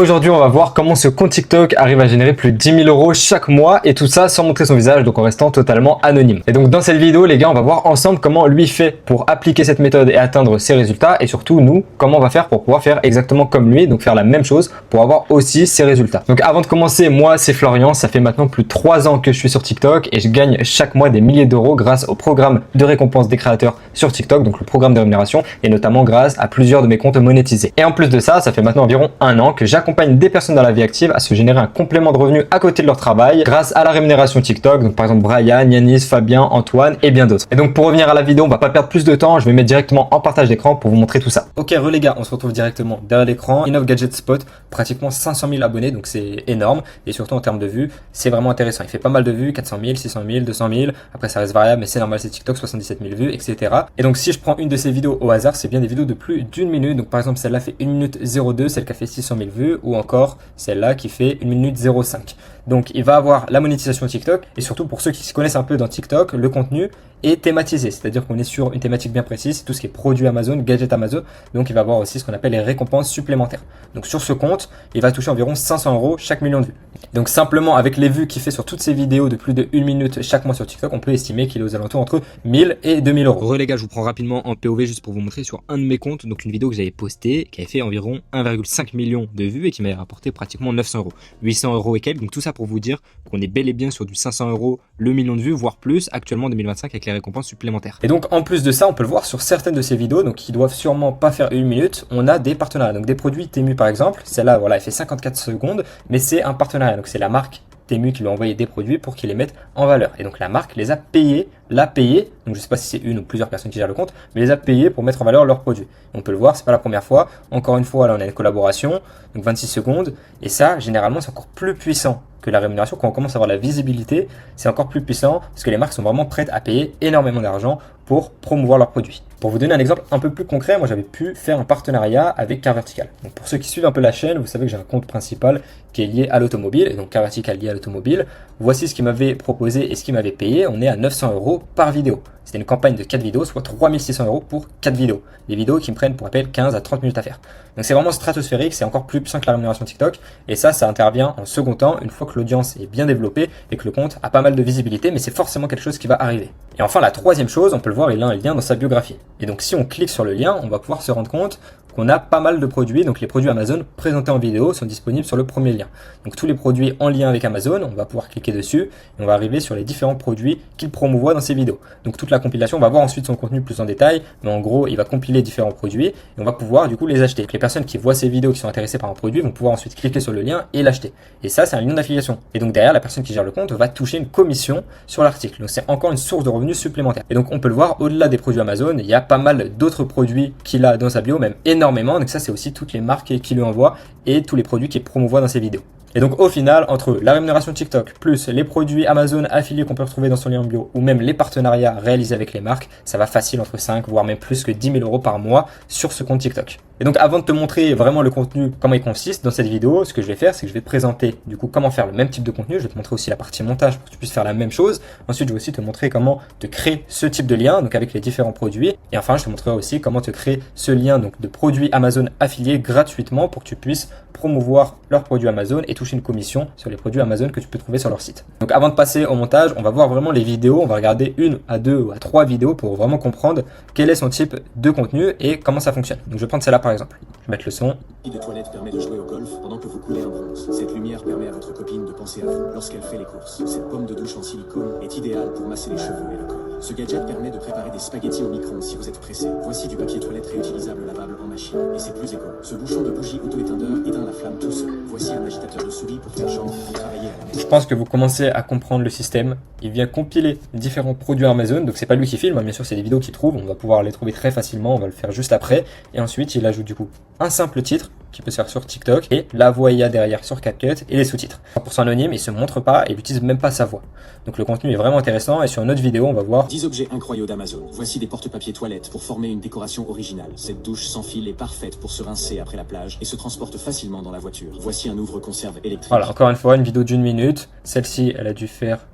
Aujourd'hui, on va voir comment ce compte TikTok arrive à générer plus de 10 000 € chaque mois et tout ça sans montrer son visage, donc en restant totalement anonyme. Et donc dans cette vidéo, les gars, on va voir ensemble comment lui fait pour appliquer cette méthode et atteindre ses résultats et surtout nous, comment on va faire pour pouvoir faire exactement comme lui, donc faire la même chose pour avoir aussi ses résultats. Donc avant de commencer, moi c'est Florian, ça fait maintenant plus de 3 ans que je suis sur TikTok et je gagne chaque mois des milliers d'euros grâce au programme de récompense des créateurs sur TikTok, donc le programme de rémunération et notamment grâce à plusieurs de mes comptes monétisés. Et en plus de ça, ça fait maintenant environ un an que j'accompagne des personnes dans la vie active à se générer un complément de revenus à côté de leur travail grâce à la rémunération TikTok. Donc par exemple Brian, Yanis, Fabien, Antoine et bien d'autres. Et donc pour revenir à la vidéo, on va pas perdre plus de temps, je vais mettre directement en partage d'écran pour vous montrer tout ça. Ok les gars, on se retrouve directement derrière l'écran. Innov Gadget Spot, pratiquement 500 000 abonnés, donc c'est énorme et surtout en termes de vues, c'est vraiment intéressant. Il fait pas mal de vues, 400 000, 600 000, 200 000. Après ça reste variable, mais c'est normal, c'est TikTok, 77 000 vues, etc. Et donc si je prends une de ces vidéos au hasard, c'est bien des vidéos de plus d'une minute. Donc par exemple celle-là fait 1 minute 02, celle qui a fait 600 000 vues, ou encore celle-là qui fait 1 minute 05. Donc il va avoir la monétisation TikTok et surtout pour ceux qui se connaissent un peu dans TikTok, le contenu est thématisé, c'est-à-dire qu'on est sur une thématique bien précise, tout ce qui est produit Amazon, gadget Amazon, donc il va avoir aussi ce qu'on appelle les récompenses supplémentaires. Donc sur ce compte, il va toucher environ 500 € chaque million de vues. Donc simplement avec les vues qu'il fait sur toutes ces vidéos de plus de 1 minute chaque mois sur TikTok, on peut estimer qu'il est aux alentours entre 1000 et 2000 €. Les gars, je vous prends rapidement en POV juste pour vous montrer sur un de mes comptes, donc une vidéo que j'avais postée qui avait fait environ 1,5 million de vues et qui m'avait rapporté pratiquement 900 €, 800 € et quelques. Donc tout ça pour vous dire qu'on est bel et bien sur du 500 € le million de vues, voire plus actuellement en 2025 avec les récompenses supplémentaires. Et donc en plus de ça, on peut le voir sur certaines de ces vidéos, donc qui doivent sûrement pas faire 1 minute, on a des partenariats. Donc des produits Temu par exemple, celle-là voilà, elle fait 54 secondes, mais c'est un partenariat. Donc c'est la marque Temu qui lui a envoyé des produits pour qu'ils les mettent en valeur. Et donc la marque les a payés, donc je sais pas si c'est une ou plusieurs personnes qui gèrent le compte, mais les a payés pour mettre en valeur leurs produits. On peut le voir, c'est pas la première fois. Encore une fois, là on a une collaboration, donc 26 secondes, et ça généralement c'est encore plus puissant que la rémunération. Quand on commence à avoir la visibilité, c'est encore plus puissant parce que les marques sont vraiment prêtes à payer énormément d'argent pour promouvoir leurs produits. Pour vous donner un exemple un peu plus concret, moi j'avais pu faire un partenariat avec Car Vertical. Donc pour ceux qui suivent un peu la chaîne, vous savez que j'ai un compte principal qui est lié à l'automobile, et donc Car Vertical lié à l'automobile. Voici ce qu'il m'avait proposé et ce qu'il m'avait payé. On est à 900 € par vidéo. C'était une campagne de 4 vidéos, soit 3600 € pour 4 vidéos. Des vidéos qui me prennent pour rappel 15 à 30 minutes à faire. Donc c'est vraiment stratosphérique, c'est encore plus puissant que la rémunération TikTok. Et ça intervient en second temps, une fois que l'audience est bien développée et que le compte a pas mal de visibilité, mais c'est forcément quelque chose qui va arriver. Et enfin, la troisième chose, on peut le voir, il a un lien dans sa biographie. Et donc si on clique sur le lien, on va pouvoir se rendre compte qu'on a pas mal de produits. Donc les produits Amazon présentés en vidéo sont disponibles sur le premier lien. Donc tous les produits en lien avec Amazon, on va pouvoir cliquer dessus et on va arriver sur les différents produits qu'il promouvoit dans ses vidéos. Donc toute la compilation, on va voir ensuite son contenu plus en détail, mais en gros il va compiler différents produits et on va pouvoir du coup les acheter. Donc les personnes qui voient ces vidéos, qui sont intéressées par un produit, vont pouvoir ensuite cliquer sur le lien et l'acheter. Et ça c'est un lien d'affiliation. Et donc derrière, la personne qui gère le compte va toucher une commission sur l'article. Donc c'est encore une source de revenus supplémentaire. Et donc on peut le voir, au-delà des produits Amazon, il y a pas mal d'autres produits qu'il a dans sa bio, même énormément. Donc ça c'est aussi toutes les marques qui lui envoient et tous les produits qu'il promouvoit dans ses vidéos. Et donc au final, entre la rémunération TikTok, plus les produits Amazon affiliés qu'on peut retrouver dans son lien bio, ou même les partenariats réalisés avec les marques, ça va facile entre 5 voire même plus que 10 000 € par mois sur ce compte TikTok. Et donc avant de te montrer vraiment le contenu, comment il consiste dans cette vidéo, ce que je vais faire, c'est que je vais te présenter du coup comment faire le même type de contenu. Je vais te montrer aussi la partie montage pour que tu puisses faire la même chose. Ensuite, je vais aussi te montrer comment te créer ce type de lien, donc avec les différents produits. Et enfin, je te montrerai aussi comment te créer ce lien donc de produits Amazon affiliés gratuitement pour que tu puisses promouvoir leurs produits Amazon et toucher une commission sur les produits Amazon que tu peux trouver sur leur site. Donc avant de passer au montage, on va voir vraiment les vidéos. On va regarder 1 à 2 ou à 3 vidéos pour vraiment comprendre quel est son type de contenu et comment ça fonctionne. Donc je vais prendre celle-là par exemple. Je vais mettre le son. De toilette permet de jouer au golf pendant que vous coulez un bronze. Cette lumière permet à votre copine de penser à vous lorsqu'elle fait les courses. Cette pomme de douche en silicone est idéale pour masser les cheveux et le corps. Ce gadget permet de préparer des spaghettis au micro-ondes si vous êtes pressé. Voici du papier toilette réutilisable lavable en machine et c'est plus éco. Ce bouchon de bougie auto-éteindeur éteint la flamme tout seul. Voici un agitateur de souris pour faire genre à travailler à la maison. Je pense que vous commencez à comprendre le système. Il vient compiler différents produits Amazon. Donc c'est pas lui qui filme, hein. Bien sûr c'est des vidéos qu'il trouve. On va pouvoir les trouver très facilement. On va le faire juste après. Et ensuite il ajoute du coup un simple titre qui peut se faire sur TikTok et la voix IA derrière sur CapCut et les sous-titres. 100% anonyme, il se montre pas et il utilise même pas sa voix. Donc le contenu est vraiment intéressant et sur une autre vidéo, on va voir 10 objets incroyables d'Amazon. Voici des porte-papiers toilettes pour former une décoration originale. Cette douche sans fil est parfaite pour se rincer après la plage et se transporte facilement dans la voiture. Voici un ouvre-conserve électrique. Voilà, encore une fois, une vidéo d'1 minute. Celle-ci, elle a dû faire,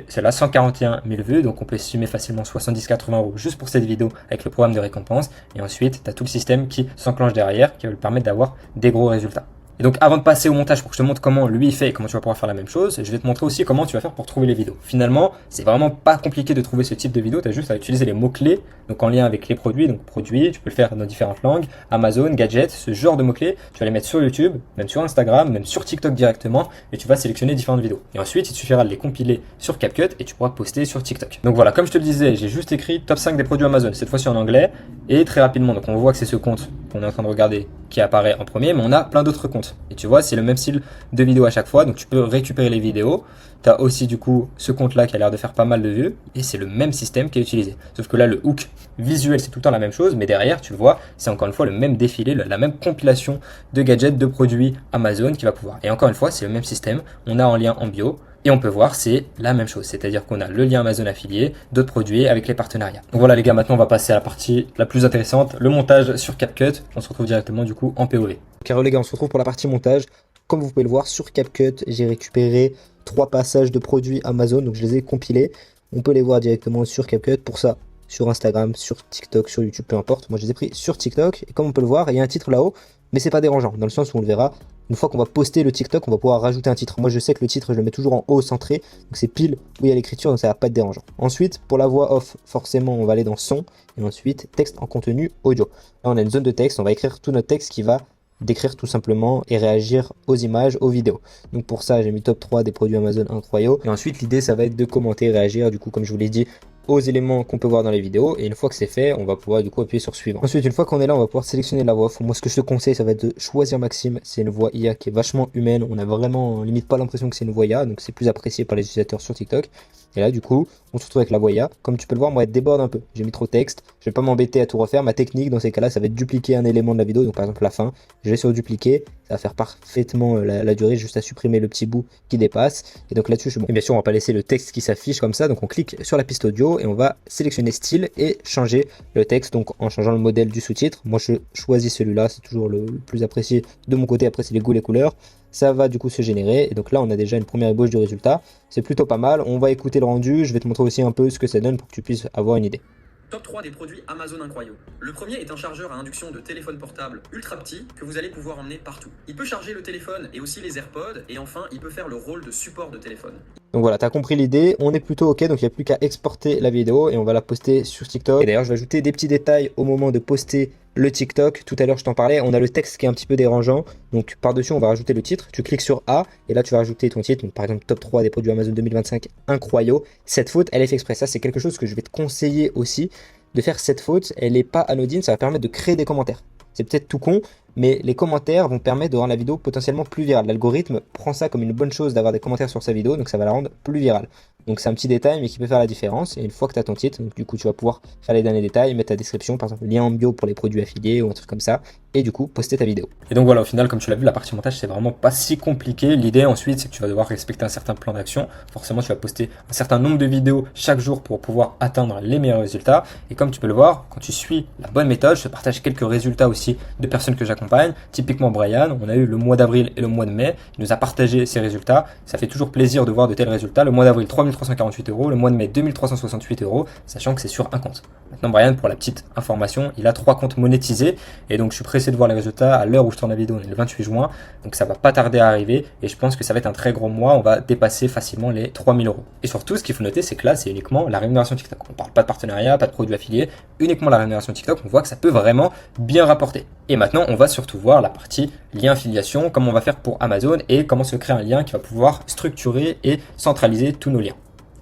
celle-là, 141 000 vues. Donc on peut estimer facilement 70-80 € juste pour cette vidéo avec le programme de récompense. Et ensuite, tu as tout le système qui s'enclenche derrière qui va lui permettre d'avoir des gros résultats. Et donc avant de passer au montage pour que je te montre comment lui il fait et comment tu vas pouvoir faire la même chose, je vais te montrer aussi comment tu vas faire pour trouver les vidéos. Finalement, c'est vraiment pas compliqué de trouver ce type de vidéo, tu as juste à utiliser les mots-clés, donc en lien avec les produits, donc produits, tu peux le faire dans différentes langues, Amazon, gadgets, ce genre de mots-clés, tu vas les mettre sur YouTube, même sur Instagram, même sur TikTok directement, et tu vas sélectionner différentes vidéos. Et ensuite, il te suffira de les compiler sur CapCut et tu pourras poster sur TikTok. Donc voilà, comme je te le disais, j'ai juste écrit top 5 des produits Amazon, cette fois-ci en anglais, et très rapidement, donc on voit que c'est ce compte qu'on est en train de regarder qui apparaît en premier, mais on a plein d'autres comptes. Et tu vois, c'est le même style de vidéo à chaque fois, donc tu peux récupérer les vidéos. Tu as aussi du coup ce compte-là qui a l'air de faire pas mal de vues, et c'est le même système qui est utilisé. Sauf que là, le hook visuel, c'est tout le temps la même chose, mais derrière, tu le vois, c'est encore une fois le même défilé, la même compilation de gadgets, de produits Amazon qui va pouvoir. Et encore une fois, c'est le même système, on a en lien en bio, et on peut voir, c'est la même chose, c'est-à-dire qu'on a le lien Amazon affilié, d'autres produits avec les partenariats. Donc voilà les gars, maintenant on va passer à la partie la plus intéressante, le montage sur CapCut. On se retrouve directement du coup en POV. Carrément les gars, on se retrouve pour la partie montage. Comme vous pouvez le voir sur CapCut, j'ai récupéré 3 passages de produits Amazon, donc je les ai compilés. On peut les voir directement sur CapCut. Pour ça, sur Instagram, sur TikTok, sur YouTube, peu importe. Moi je les ai pris sur TikTok, et comme on peut le voir, il y a un titre là-haut, mais c'est pas dérangeant, dans le sens où on le verra. Une fois qu'on va poster le TikTok, on va pouvoir rajouter un titre. Moi, je sais que le titre, je le mets toujours en haut centré. Donc, c'est pile où il y a l'écriture, donc ça va pas être dérangeant. Ensuite, pour la voix off, forcément, on va aller dans son. Et ensuite, texte en contenu audio. Là, on a une zone de texte. On va écrire tout notre texte qui va décrire tout simplement et réagir aux images, aux vidéos. Donc, pour ça, j'ai mis top 3 des produits Amazon incroyables. Et ensuite, l'idée, ça va être de commenter, réagir. Du coup, comme je vous l'ai dit, aux éléments qu'on peut voir dans les vidéos, et une fois que c'est fait, on va pouvoir du coup appuyer sur suivant. Ensuite, une fois qu'on est là, on va pouvoir sélectionner la voix off. Moi, ce que je te conseille, ça va être de choisir Maxime. C'est une voix IA qui est vachement humaine. On a vraiment limite pas l'impression que c'est une voix IA, donc c'est plus apprécié par les utilisateurs sur TikTok. Et là, du coup, on se retrouve avec la voix IA. Comme tu peux le voir, moi, elle déborde un peu. J'ai mis trop de texte. Je vais pas m'embêter à tout refaire. Ma technique, dans ces cas-là, ça va être dupliquer un élément de la vidéo. Donc, par exemple, la fin. Je vais sur dupliquer. Ça va faire parfaitement la durée, juste à supprimer le petit bout qui dépasse. Et donc là-dessus, je suis bon. Et bien sûr, on va pas laisser le texte qui s'affiche comme ça. Donc, on clique sur la piste audio et on va sélectionner style et changer le texte. Donc, en changeant le modèle du sous-titre. Moi, je choisis celui-là. C'est toujours le plus apprécié de mon côté. Après, c'est les goûts, les couleurs. Ça va du coup se générer, et donc là on a déjà une première ébauche du résultat, c'est plutôt pas mal. On va écouter le rendu, je vais te montrer aussi un peu ce que ça donne pour que tu puisses avoir une idée. Top 3 des produits Amazon incroyables. Le premier est un chargeur à induction de téléphone portable ultra petit que vous allez pouvoir emmener partout. Il peut charger le téléphone et aussi les AirPods, et enfin il peut faire le rôle de support de téléphone. Donc voilà, t'as compris l'idée, on est plutôt ok, donc il n'y a plus qu'à exporter la vidéo et on va la poster sur TikTok. Et d'ailleurs je vais ajouter des petits détails au moment de poster le TikTok. Tout à l'heure je t'en parlais, on a le texte qui est un petit peu dérangeant, donc par-dessus on va rajouter le titre. Tu cliques sur A et là tu vas rajouter ton titre, donc par exemple top 3 des produits Amazon 2025 incroyables. Cette faute elle est fait exprès, ça c'est quelque chose que je vais te conseiller aussi, de faire cette faute, elle n'est pas anodine, ça va permettre de créer des commentaires. C'est peut-être tout con, mais les commentaires vont permettre de rendre la vidéo potentiellement plus virale. L'algorithme prend ça comme une bonne chose d'avoir des commentaires sur sa vidéo, donc ça va la rendre plus virale. Donc c'est un petit détail mais qui peut faire la différence. Et une fois que tu as ton titre, donc du coup tu vas pouvoir faire les derniers détails, mettre ta description, par exemple lien en bio pour les produits affiliés ou un truc comme ça, et du coup poster ta vidéo. Et donc voilà, au final, comme tu l'as vu, la partie montage c'est vraiment pas si compliqué. L'idée ensuite c'est que tu vas devoir respecter un certain plan d'action. Forcément tu vas poster un certain nombre de vidéos chaque jour pour pouvoir atteindre les meilleurs résultats. Et comme tu peux le voir, quand tu suis la bonne méthode, je te partage quelques résultats aussi de personnes que j'accompagne. Typiquement Brian, on a eu le mois d'avril et le mois de mai, il nous a partagé ses résultats. Ça fait toujours plaisir de voir de tels résultats. Le mois d'avril 3348 €, le mois de mai 2368 €, sachant que c'est sur un compte. Maintenant Brian, pour la petite information, il a 3 comptes monétisés et donc je suis pressé de voir les résultats à l'heure où je tourne la vidéo, on est le 28 juin, donc ça va pas tarder à arriver et je pense que ça va être un très gros mois, on va dépasser facilement les 3000 €. Et surtout, ce qu'il faut noter, c'est que là, c'est uniquement la rémunération TikTok. On parle pas de partenariat, pas de produits affiliés, uniquement la rémunération TikTok, on voit que ça peut vraiment bien rapporter. Et maintenant, on va surtout voir la partie lien affiliation, comment on va faire pour Amazon et comment se créer un lien qui va pouvoir structurer et centraliser tous nos liens.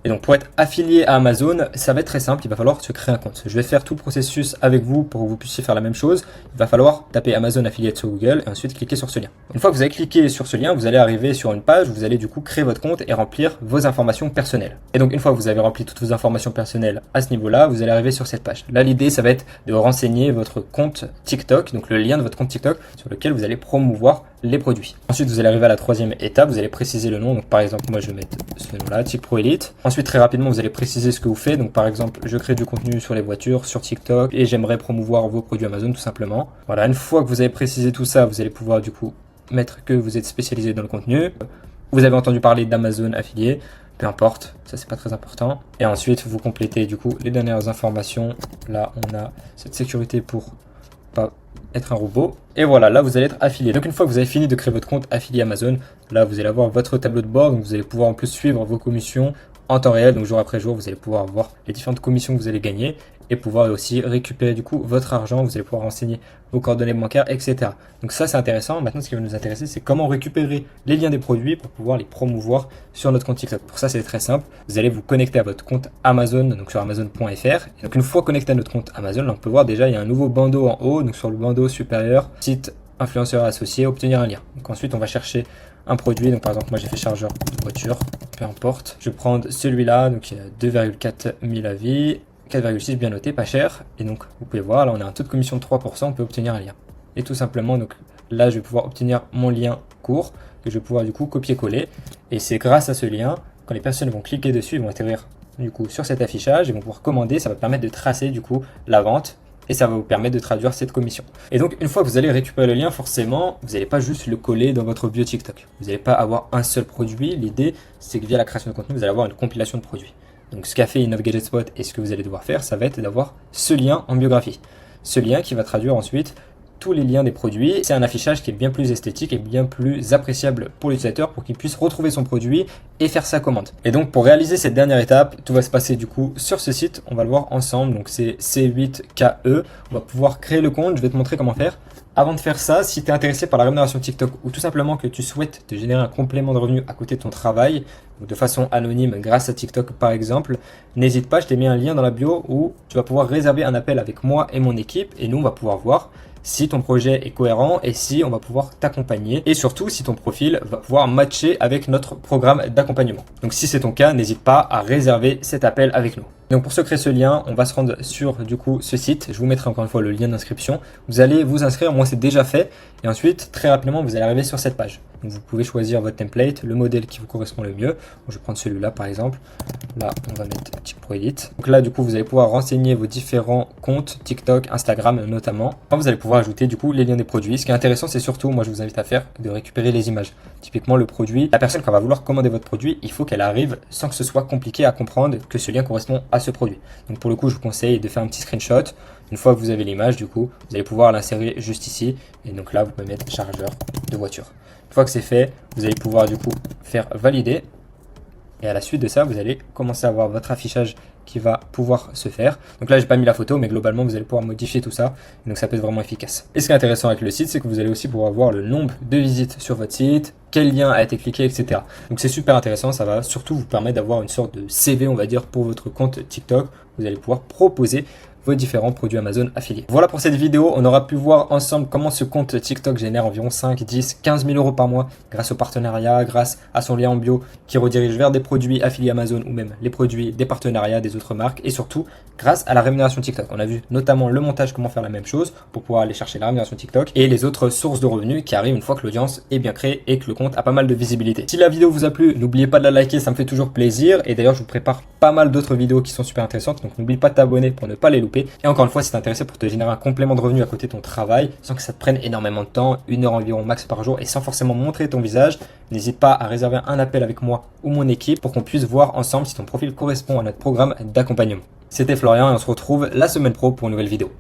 Et donc pour être affilié à Amazon, ça va être très simple, il va falloir se créer un compte. Je vais faire tout le processus avec vous pour que vous puissiez faire la même chose. Il va falloir taper Amazon Affiliate sur Google et ensuite cliquer sur ce lien. Une fois que vous avez cliqué sur ce lien, vous allez arriver sur une page où vous allez du coup créer votre compte et remplir vos informations personnelles. Et donc une fois que vous avez rempli toutes vos informations personnelles à ce niveau-là, vous allez arriver sur cette page. Là, l'idée, ça va être de renseigner votre compte TikTok, donc le lien de votre compte TikTok sur lequel vous allez promouvoir les produits. Ensuite, vous allez arriver à la troisième étape, vous allez préciser le nom. Donc par exemple, moi je vais mettre ce nom-là, Tic Pro Elite. Ensuite, très rapidement, vous allez préciser ce que vous faites. Donc par exemple, je crée du contenu sur les voitures, sur TikTok et j'aimerais promouvoir vos produits Amazon tout simplement. Voilà, une fois que vous avez précisé tout ça, vous allez pouvoir du coup mettre que vous êtes spécialisé dans le contenu. Vous avez entendu parler d'Amazon affilié, peu importe, ça c'est pas très important. Et ensuite, vous complétez du coup les dernières informations. Là, on a cette sécurité pour pas être un robot. Et voilà, là vous allez être affilié. Donc une fois que vous avez fini de créer votre compte affilié Amazon, là vous allez avoir votre tableau de bord. Donc vous allez pouvoir en plus suivre vos commissions en temps réel. Donc jour après jour, vous allez pouvoir voir les différentes commissions que vous allez gagner et pouvoir aussi récupérer du coup votre argent. Vous allez pouvoir renseigner vos coordonnées bancaires, etc. Donc ça c'est intéressant. Maintenant ce qui va nous intéresser, c'est comment récupérer les liens des produits pour pouvoir les promouvoir sur notre compte TikTok. Pour ça c'est très simple. Vous allez vous connecter à votre compte Amazon, donc sur amazon.fr. Et donc une fois connecté à notre compte Amazon, là, on peut voir déjà il y a un nouveau bandeau en haut. Donc sur le bandeau supérieur, site influenceur associé, obtenir un lien. Donc ensuite on va chercher un produit. Donc par exemple moi j'ai fait chargeur de voiture, peu importe. Je vais prendre celui-là, donc il y a 2,4 000 avis. 4,6 bien noté, pas cher. Et donc, vous pouvez voir, là, on a un taux de commission de 3%, on peut obtenir un lien. Et tout simplement, donc là, je vais pouvoir obtenir mon lien court, que je vais pouvoir du coup copier-coller. Et c'est grâce à ce lien, quand les personnes vont cliquer dessus, ils vont atterrir du coup sur cet affichage, ils vont pouvoir commander, ça va permettre de tracer du coup la vente. Et ça va vous permettre de traduire cette commission. Et donc, une fois que vous allez récupérer le lien, forcément, vous n'allez pas juste le coller dans votre bio TikTok. Vous n'allez pas avoir un seul produit. L'idée, c'est que via la création de contenu, vous allez avoir une compilation de produits. Donc ce qu'a fait InnoveGadgetSpot et ce que vous allez devoir faire, ça va être d'avoir ce lien en biographie. Ce lien qui va traduire ensuite tous les liens des produits. C'est un affichage qui est bien plus esthétique et bien plus appréciable pour l'utilisateur pour qu'il puisse retrouver son produit et faire sa commande. Et donc pour réaliser cette dernière étape, tout va se passer du coup sur ce site. On va le voir ensemble. Donc c'est C8KE. On va pouvoir créer le compte. Je vais te montrer comment faire. Avant de faire ça, si tu es intéressé par la rémunération TikTok ou tout simplement que tu souhaites te générer un complément de revenu à côté de ton travail, ou de façon anonyme grâce à TikTok par exemple, n'hésite pas, je t'ai mis un lien dans la bio où tu vas pouvoir réserver un appel avec moi et mon équipe et nous on va pouvoir voir si ton projet est cohérent et si on va pouvoir t'accompagner et surtout si ton profil va pouvoir matcher avec notre programme d'accompagnement. Donc si c'est ton cas, n'hésite pas à réserver cet appel avec nous. Donc pour se créer ce lien, on va se rendre sur du coup ce site. Je vous mettrai encore une fois le lien d'inscription. Vous allez vous inscrire, moi c'est déjà fait. Et ensuite, très rapidement, vous allez arriver sur cette page. Donc vous pouvez choisir votre template, le modèle qui vous correspond le mieux. Je vais prendre celui-là par exemple. Là, on va mettre Pro Edit. Donc là, du coup, vous allez pouvoir renseigner vos différents comptes TikTok, Instagram notamment. Vous allez pouvoir ajouter du coup les liens des produits. Ce qui est intéressant, c'est surtout, moi je vous invite à faire, de récupérer les images. Typiquement le produit, la personne qui va vouloir commander votre produit, il faut qu'elle arrive sans que ce soit compliqué à comprendre que ce lien correspond à ce produit. Donc pour le coup, je vous conseille de faire un petit screenshot. Une fois que vous avez l'image, du coup, vous allez pouvoir l'insérer juste ici. Et donc là, vous pouvez mettre chargeur de voiture. Une fois que c'est fait, vous allez pouvoir du coup faire valider. Et à la suite de ça, vous allez commencer à voir votre affichage qui va pouvoir se faire. Donc là, j'ai pas mis la photo, mais globalement, vous allez pouvoir modifier tout ça. Donc ça peut être vraiment efficace. Et ce qui est intéressant avec le site, c'est que vous allez aussi pouvoir voir le nombre de visites sur votre site, quel lien a été cliqué, etc. Donc c'est super intéressant. Ça va surtout vous permettre d'avoir une sorte de CV, on va dire, pour votre compte TikTok. Vous allez pouvoir proposer vos différents produits Amazon affiliés. Voilà pour cette vidéo, on aura pu voir ensemble comment ce compte TikTok génère environ 5, 10, 15 000 euros par mois grâce au partenariat, grâce à son lien en bio qui redirige vers des produits affiliés Amazon ou même les produits des partenariats des autres marques et surtout grâce à la rémunération TikTok. On a vu notamment le montage, comment faire la même chose pour pouvoir aller chercher la rémunération TikTok et les autres sources de revenus qui arrivent une fois que l'audience est bien créée et que le compte a pas mal de visibilité. Si la vidéo vous a plu, n'oubliez pas de la liker, ça me fait toujours plaisir et d'ailleurs je vous prépare pas mal d'autres vidéos qui sont super intéressantes, donc n'oublie pas de t'abonner pour ne pas les louper. Et encore une fois, si t'es intéressé pour te générer un complément de revenu à côté de ton travail, sans que ça te prenne énormément de temps, 1 heure environ max par jour, et sans forcément montrer ton visage, n'hésite pas à réserver un appel avec moi ou mon équipe pour qu'on puisse voir ensemble si ton profil correspond à notre programme d'accompagnement. C'était Florian et on se retrouve la semaine pro pour une nouvelle vidéo.